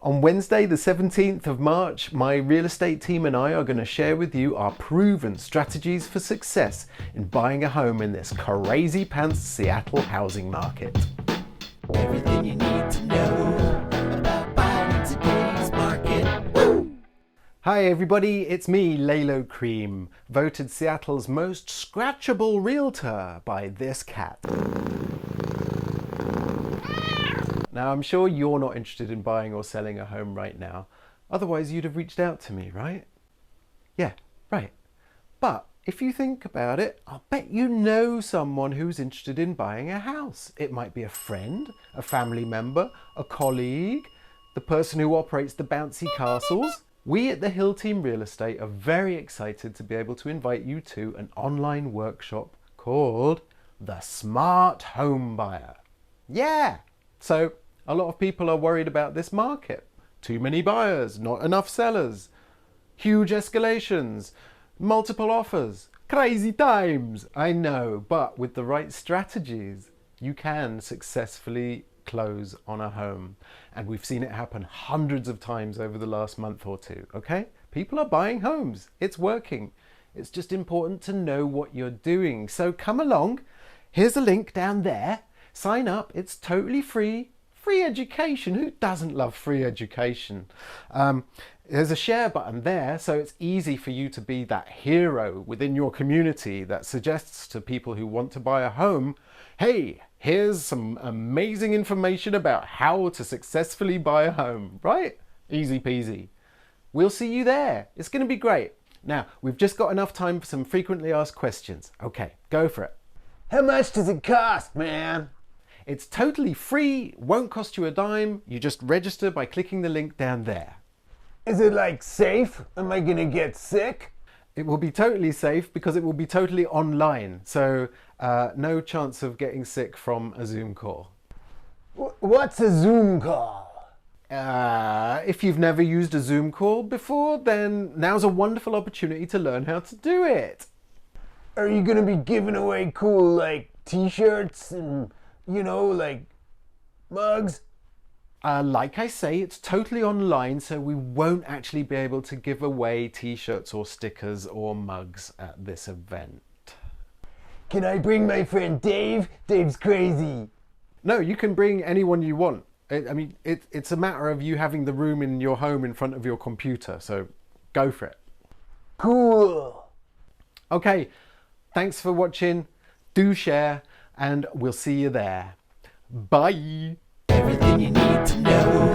On Wednesday, the 17th of March, my real estate team and I are going to share with you our proven strategies for success in buying a home in this crazy pants Seattle housing market. Everything you need to know about buying in today's market. Woo! Hi everybody, it's me, Lalo Cream, voted Seattle's most scratchable realtor by this cat. Now, I'm sure you're not interested in buying or selling a home right now. Otherwise, you'd have reached out to me, right? Yeah, right. But if you think about it, I'll bet you know someone who's interested in buying a house. It might be a friend, a family member, a colleague, the person who operates the bouncy castles. We at the Hill Team Real Estate are very excited to be able to invite you to an online workshop called The Smart Home Buyer. Yeah! So, a lot of people are worried about this market. Too many buyers, not enough sellers, huge escalations, multiple offers, crazy times. I know, but with the right strategies, you can successfully close on a home. And we've seen it happen hundreds of times over the last month or two, okay? People are buying homes. It's working. It's just important to know what you're doing. So come along. Here's a link down there. Sign up. It's totally free. Free education. Who doesn't love free education? There's a share button there, so it's easy for you to be that hero within your community that suggests to people who want to buy a home, hey, here's some amazing information about how to successfully buy a home, right? Easy peasy. We'll see you there. It's going to be great. Now, we've just got enough time for some frequently asked questions. Okay, go for it. How much does it cost, man? It's totally free, won't cost you a dime. You just register by clicking the link down there. Is it like safe? Am I gonna get sick? It will be totally safe because it will be totally online. So no chance of getting sick from a Zoom call. What's a Zoom call? If you've never used a Zoom call before, then now's a wonderful opportunity to learn how to do it. Are you gonna be giving away cool like t-shirts and like mugs? Like I say, it's totally online, so we won't actually be able to give away t-shirts or stickers or mugs at this event. Can I bring my friend Dave? Dave's crazy. No, you can bring anyone you want. It's a matter of you having the room in your home in front of your computer, so go for it. Cool. Okay, thanks for watching. Do share, and we'll see you there. Bye. Everything you need to know